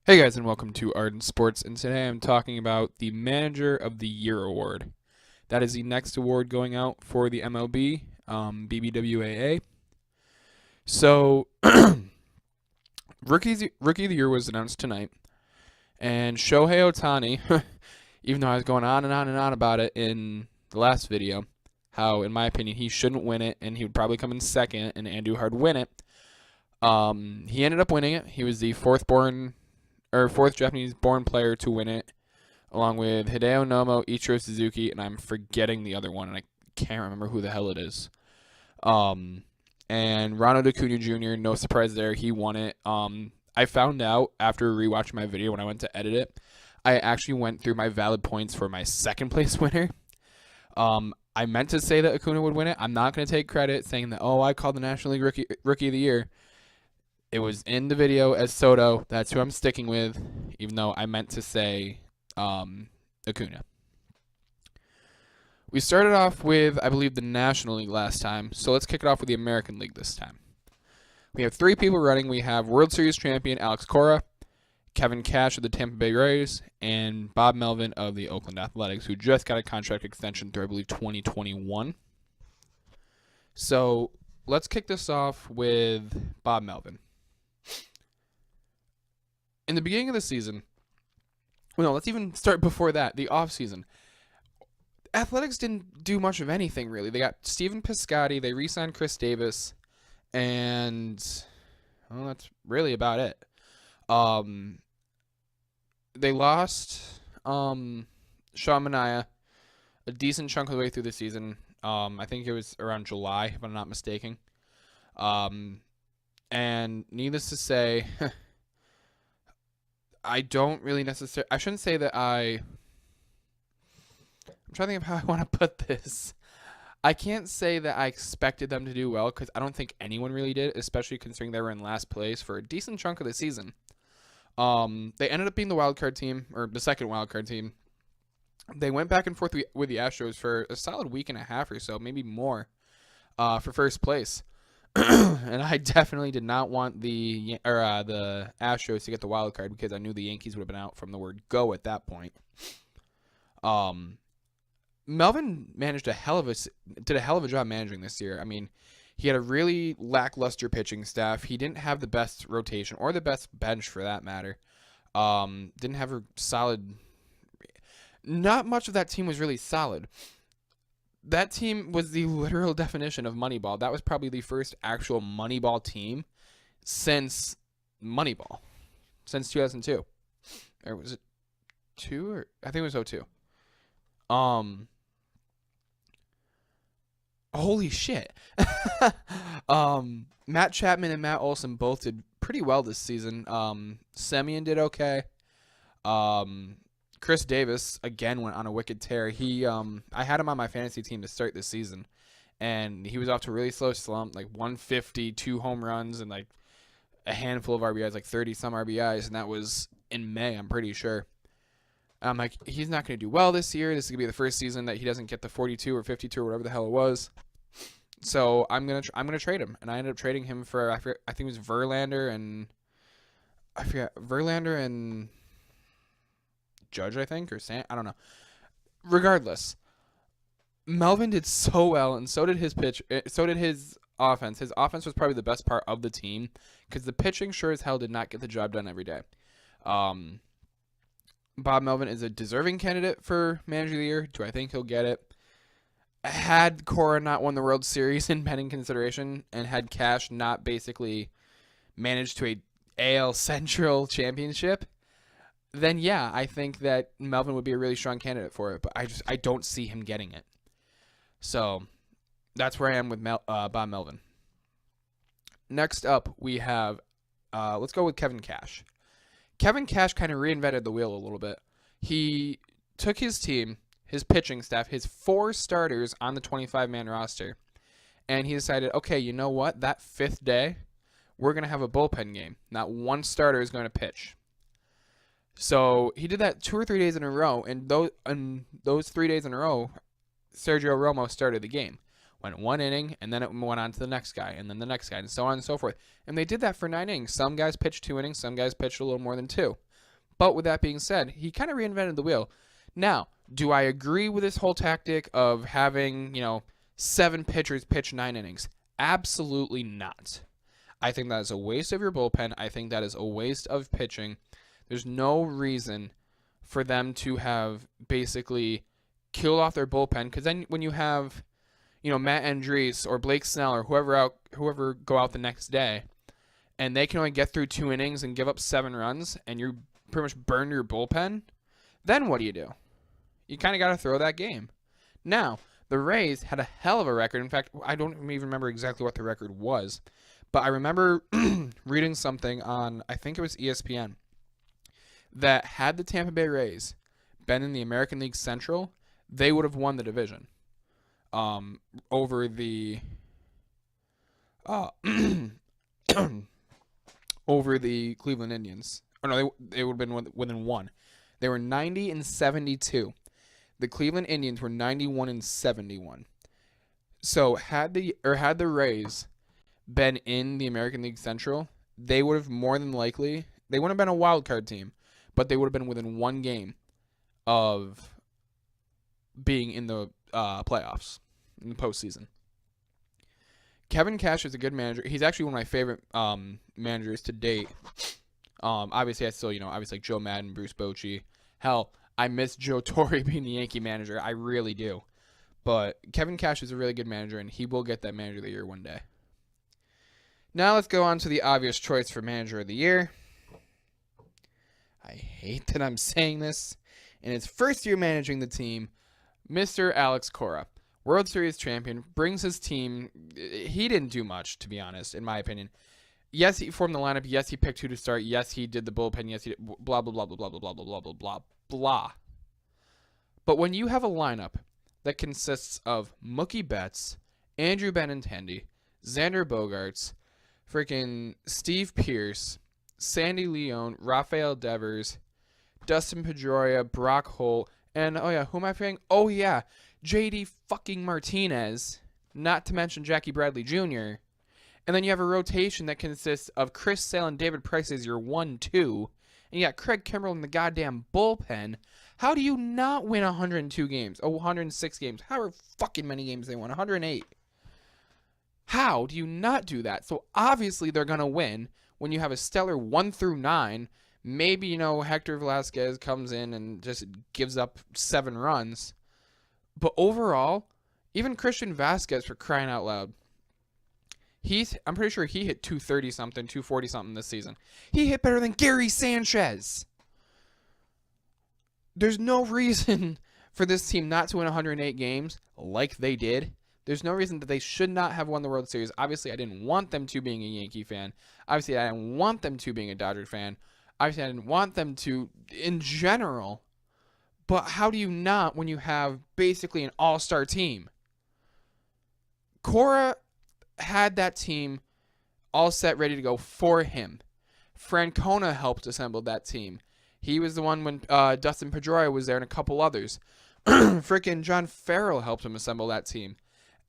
Hey guys, and welcome to Ardent Sports. And today I'm talking about the Manager of the Year award. That is the next award going out for the MLB, BBWAA. So, Rookie of the Year was announced tonight, and Shohei Ohtani, even though I was going on and on and on about it in the last video, how in my opinion he shouldn't win it, and he would probably come in second, and Andujar would win it. He ended up winning it. He was the fourth Japanese-born player to win it, along with Hideo Nomo, Ichiro Suzuki, and I'm forgetting the other one, and I can't remember who the hell it is. And Ronald Acuna Jr., no surprise there, he won it. I found out after rewatching my video when I went to edit it, I actually went through my valid points for my second place winner. I meant to say that Acuna would win it. I'm not going to take credit saying that, I called the National League Rookie of the Year. It was in the video as Soto. That's who I'm sticking with, even though I meant to say Acuna. We started off with, I believe, the National League last time, so let's kick it off with the American League this time. We have three people running. We have World Series champion Alex Cora, Kevin Cash of the Tampa Bay Rays, and Bob Melvin of the Oakland Athletics, who just got a contract extension through, I believe, 2021. So let's kick this off with Bob Melvin. In the beginning of the season, let's even start before that, the offseason. Athletics didn't do much of anything, really. They got Steven Piscotty, they re-signed Chris Davis, and that's really about it. They lost Sean Manaea a decent chunk of the way through the season. I think it was around July, if I'm not mistaken. And needless to say, I don't really necessarily. I shouldn't say that I'm trying to think of how I want to put this. I can't say that I expected them to do well because I don't think anyone really did, especially considering they were in last place for a decent chunk of the season. They ended up being the wild card team, or the second wild card team. They went back and forth with the Astros for a solid week and a half or so, maybe more, for first place. And I definitely did not want the Astros to get the wild card because I knew the Yankees would have been out from the word go at that point. Melvin did a hell of a job managing this year. I mean, he had a really lackluster pitching staff. He didn't have the best rotation or the best bench for that matter. Didn't have a solid. Not much of that team was really solid. That team was the literal definition of Moneyball. That was probably the first actual Moneyball team since Moneyball, since 2002. Or was it 2? Or I think it was 2002. Holy shit. Matt Chapman and Matt Olson both did pretty well this season. Semien did okay. Chris Davis again went on a wicked tear. I had him on my fantasy team to start this season, and he was off to a really slow slump, like 150, 2 home runs, and like a handful of RBIs, like 30 some RBIs, and that was in May, I'm pretty sure. I'm like, he's not going to do well this year. This is going to be the first season that he doesn't get the 42 or 52 or whatever the hell it was. So I'm gonna trade him, and I ended up trading him for I think it was Verlander and Judge, I think, or I don't know. Regardless, Melvin did so well, and so did his offense. His offense was probably the best part of the team because the pitching sure as hell did not get the job done every day. Bob Melvin is a deserving candidate for Manager of the Year. Do I think he'll get it? Had Cora not won the World Series in pending consideration, and had Cash not basically managed to a AL Central championship, then yeah, I think that Melvin would be a really strong candidate for it. But I don't see him getting it. So that's where I am with Bob Melvin. Next up, we have let's go with Kevin Cash. Kevin Cash kind of reinvented the wheel a little bit. He took his team, his pitching staff, his 4 starters on the 25-man roster, and he decided, okay, you know what? That 5th day, we're going to have a bullpen game. Not one starter is going to pitch. So he did that 2 or 3 days in a row, and those 3 days in a row, Sergio Romo started the game. Went 1 inning, and then it went on to the next guy, and then the next guy, and so on and so forth. And they did that for 9 innings. Some guys pitched 2 innings, some guys pitched a little more than 2. But with that being said, he kind of reinvented the wheel. Now, do I agree with this whole tactic of having, 7 pitchers pitch 9 innings? Absolutely not. I think that is a waste of your bullpen. I think that is a waste of pitching. There's no reason for them to have basically killed off their bullpen, because then when you have, Matt Andriese or Blake Snell or whoever go out the next day, and they can only get through 2 innings and give up 7 runs, and you pretty much burn your bullpen, then what do? You kind of got to throw that game. Now, the Rays had a hell of a record. In fact, I don't even remember exactly what the record was, but I remember reading something on, I think it was ESPN, that had the Tampa Bay Rays been in the American League Central, they would have won the division over the over the Cleveland Indians. Or no, they would have been within 1. They were 90-72. The Cleveland Indians were 91-71. So had the Rays been in the American League Central, they would have more than likely, they wouldn't have been a wild card team, but they would have been within 1 game of being in the playoffs, in the postseason. Kevin Cash is a good manager. He's actually one of my favorite managers to date. Obviously, I still, obviously like Joe Madden, Bruce Bochy. Hell, I miss Joe Torre being the Yankee manager. I really do. But Kevin Cash is a really good manager, and he will get that Manager of the Year one day. Now let's go on to the obvious choice for Manager of the Year. I hate that I'm saying this. In his first year managing the team, Mr. Alex Cora, World Series champion, brings his team. He didn't do much, to be honest, in my opinion. Yes, he formed the lineup. Yes, he picked who to start. Yes, he did the bullpen. Yes, he did blah, blah, blah, blah, blah, blah, blah, blah, blah, blah, blah. But when you have a lineup that consists of Mookie Betts, Andrew Benintendi, Xander Bogaerts, freaking Steve Pearce, Sandy Leone, Rafael Devers, Dustin Pedroia, Brock Holt, and, who am I forgetting? Oh, yeah, JD fucking Martinez, not to mention Jackie Bradley Jr., and then you have a rotation that consists of Chris Sale and David Price as your 1-2, and you got Craig Kimbrell in the goddamn bullpen. How do you not win 102 games? Oh, 106 games. However fucking many games they won. 108. How do you not do that? So obviously they're going to win when you have a stellar 1-9. Maybe, Hector Velasquez comes in and just gives up 7 runs. But overall, even Christian Vasquez, for crying out loud, I'm pretty sure he hit 230-something, 240-something this season. He hit better than Gary Sanchez. There's no reason for this team not to win 108 games like they did. There's no reason that they should not have won the World Series. Obviously, I didn't want them to being a Yankee fan. Obviously, I didn't want them to being a Dodger fan. Obviously, I didn't want them to in general. But how do you not when you have basically an all-star team? Cora had that team all set, ready to go for him. Francona helped assemble that team. He was the one when Dustin Pedroia was there and a couple others. Frickin' John Farrell helped him assemble that team.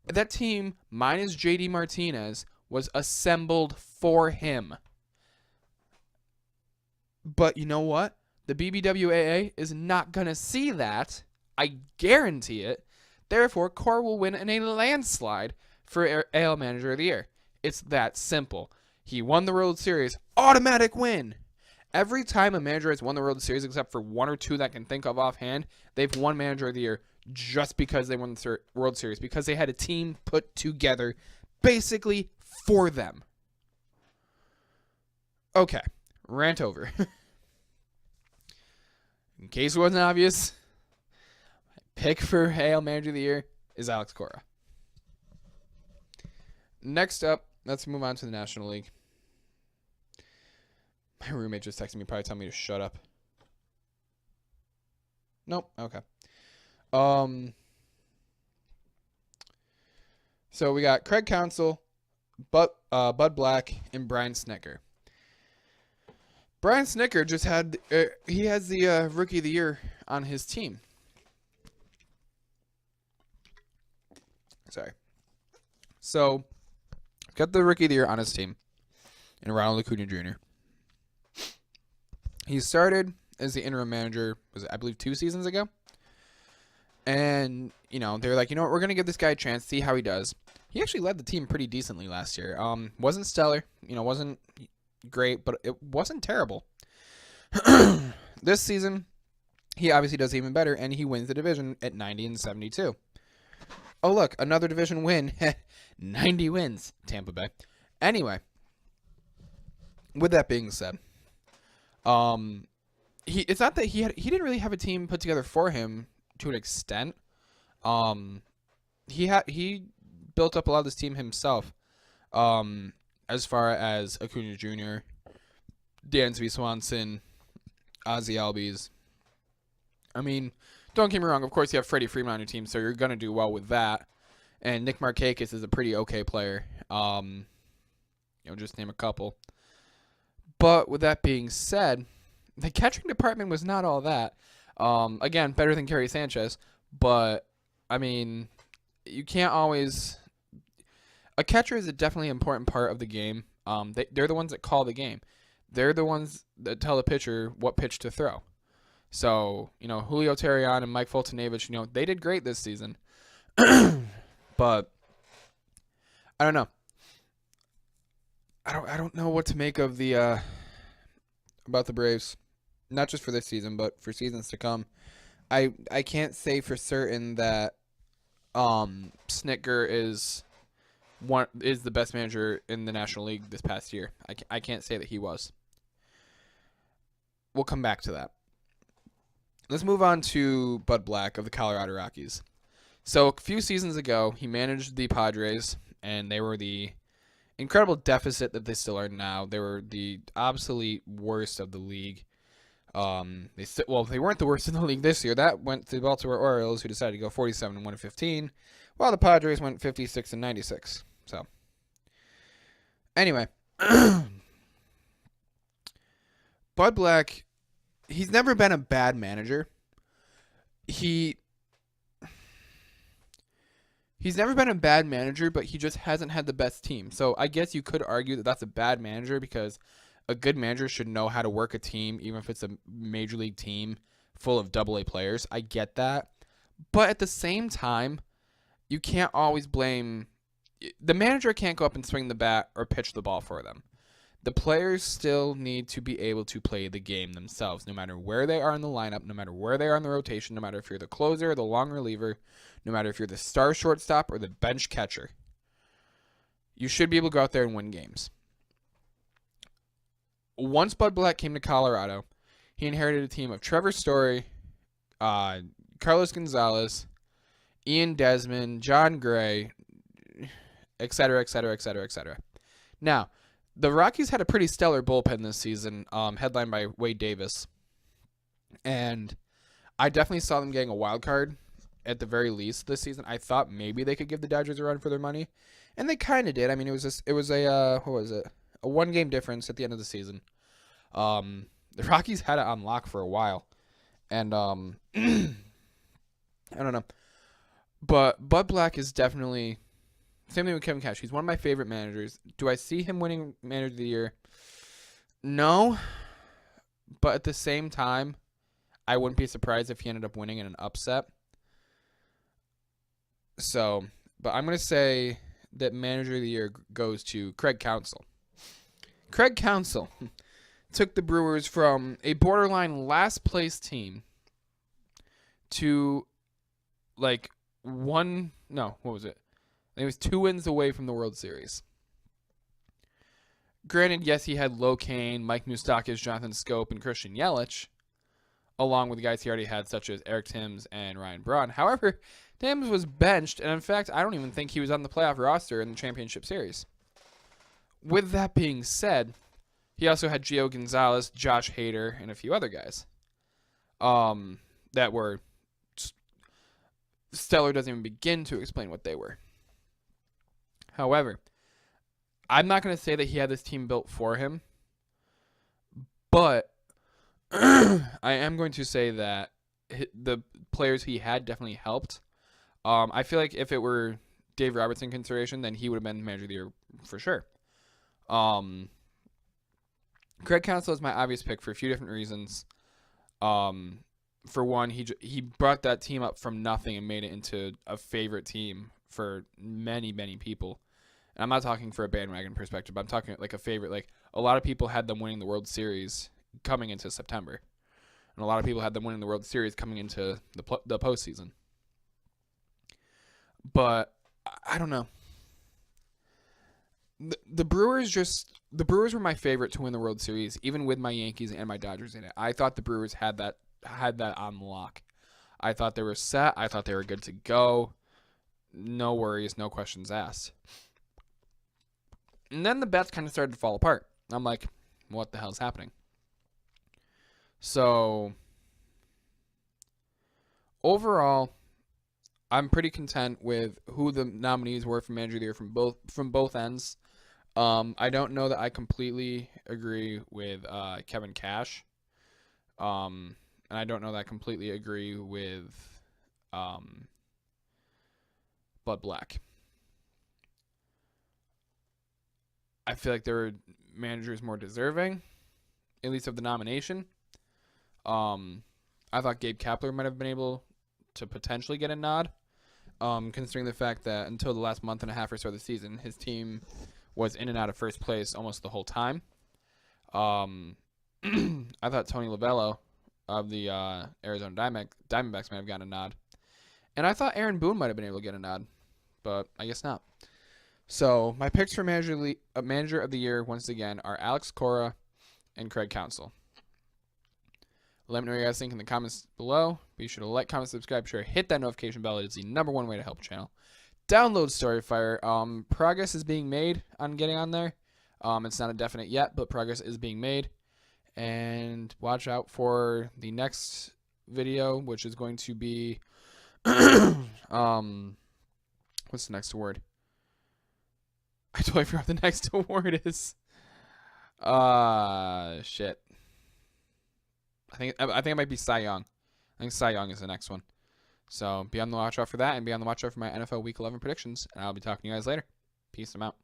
That team, minus JD Martinez, was assembled for him. But you know what? The BBWAA is not going to see that. I guarantee it. Therefore, Cora will win in a landslide for AL Manager of the Year. It's that simple. He won the World Series. Automatic win. Every time a manager has won the World Series, except for 1 or 2 that I can think of offhand, they've won Manager of the Year just because they won the World Series, because they had a team put together basically for them. Okay, rant over. In case it wasn't obvious, my pick for AL Manager of the Year is Alex Cora. Next up, let's move on to the National League. My roommate just texted me, probably telling me to shut up. Nope. Okay. So we got Craig Counsell, Bud Black, and Brian Snitker. Brian Snitker just had he has the Rookie of the Year on his team. Sorry. So got the Rookie of the Year on his team, and Ronald Acuna Jr. He started as the interim manager, was it, I believe 2 seasons ago. And, they were like, you know what, we're going to give this guy a chance, see how he does. He actually led the team pretty decently last year. Wasn't stellar, wasn't great, but it wasn't terrible. This season, he obviously does even better, and he wins the division at 90-72. Oh, look, another division win. 90 wins, Tampa Bay. Anyway, with that being said, it's not that he didn't really have a team put together for him to an extent. He built up a lot of this team himself. As far as Acuna Jr., Dansby Swanson, Ozzie Albies. I mean, don't get me wrong. Of course, you have Freddie Freeman on your team, so you're gonna do well with that. And Nick Markakis is a pretty okay player. Just name a couple. But with that being said, the catching department was not all that. Again, better than Gary Sanchez, but I mean, you can't always. A catcher is a definitely important part of the game. They're the ones that call the game. They're the ones that tell the pitcher what pitch to throw. So, Julio Terrion and Mike Foltynewicz, they did great this season. But I don't know. I don't know what to make of the about the Braves. Not just for this season, but for seasons to come. I can't say for certain that Snitker is the best manager in the National League this past year. I can't say that he was. We'll come back to that. Let's move on to Bud Black of the Colorado Rockies. So a few seasons ago, he managed the Padres, and they were the incredible deficit that they still are now. They were the obsolete worst of the league. They weren't the worst in the league this year. That went to the Baltimore Orioles, who decided to go 47-1-15, while the Padres went 56-96. So, anyway, Bud Black, he's never been a bad manager. He's never been a bad manager, but he just hasn't had the best team. So I guess you could argue that that's a bad manager because a good manager should know how to work a team, even if it's a major league team full of AA players. I get that. But at the same time, you can't always blame... The manager can't go up and swing the bat or pitch the ball for them. The players still need to be able to play the game themselves, no matter where they are in the lineup, no matter where they are in the rotation, no matter if you're the closer or the long reliever, no matter if you're the star shortstop or the bench catcher. You should be able to go out there and win games. Once Bud Black came to Colorado, he inherited a team of Trevor Story, Carlos Gonzalez, Ian Desmond, John Gray, etc., etc., etc., etc. Now, the Rockies had a pretty stellar bullpen this season, headlined by Wade Davis. And I definitely saw them getting a wild card at the very least this season. I thought maybe they could give the Dodgers a run for their money, and they kind of did. I mean, it was a one-game difference at the end of the season. The Rockies had it on lock for a while, and I don't know. But Bud Black is definitely... Same thing with Kevin Cash. He's one of my favorite managers. Do I see him winning Manager of the Year? No. But at the same time, I wouldn't be surprised if he ended up winning in an upset. So, but I'm going to say that Manager of the Year goes to Craig Counsell. Craig Counsell took the Brewers from a borderline last place team to what was it? It was 2 wins away from the World Series. Granted, yes, he had Lo Cain, Mike Moustakas, Jonathan Scope, and Christian Yelich, along with the guys he already had, such as Eric Thames and Ryan Braun. However, Thames was benched, and in fact, I don't even think he was on the playoff roster in the championship series. With that being said, he also had Gio Gonzalez, Josh Hader, and a few other guys that were... Stellar doesn't even begin to explain what they were. However, I'm not going to say that he had this team built for him, but I am going to say that the players he had definitely helped. I feel like if it were Dave Robertson consideration, then he would have been Manager of the Year for sure. Craig Counsell is my obvious pick for a few different reasons. For one, he brought that team up from nothing and made it into a favorite team for many, many people. And I'm not talking for a bandwagon perspective, but I'm talking like a favorite. Like, a lot of people had them winning the World Series coming into September, and a lot of people had them winning the World Series coming into the postseason. But I don't know. The Brewers were my favorite to win the World Series, even with my Yankees and my Dodgers in it. I thought the Brewers had that on lock. I thought they were set. I thought they were good to go. No worries, no questions asked. And then the bets kind of started to fall apart. I'm like, what the hell's happening? So overall, I'm pretty content with who the nominees were for Manager of the Year from both ends. I don't know that I completely agree with Kevin Cash. And I don't know that I completely agree with Bud Black. I feel like there were managers more deserving, at least of the nomination. I thought Gabe Kapler might have been able to potentially get a nod, considering the fact that until the last month and a half or so of the season, his team was in and out of first place almost the whole time. I thought Tony Lovello of the Arizona Diamondbacks might have gotten a nod. And I thought Aaron Boone might have been able to get a nod, but I guess not. So my picks for Manager of the Year, once again, are Alex Cora and Craig Counsell. Let me know what you guys think in the comments below. Be sure to like, comment, subscribe, share, hit that notification bell. It is the #1 way to help the channel. Download Storyfire. Progress is being made on getting on there. It's not a definite yet, but progress is being made. And watch out for the next video, which is going to be what's the next award? I totally forgot what the next award is. Shit. I think it might be Cy Young. I think Cy Young is the next one. So be on the watch out for that, and be on the watch out for my NFL Week 11 predictions. And I'll be talking to you guys later. Peace. I'm out.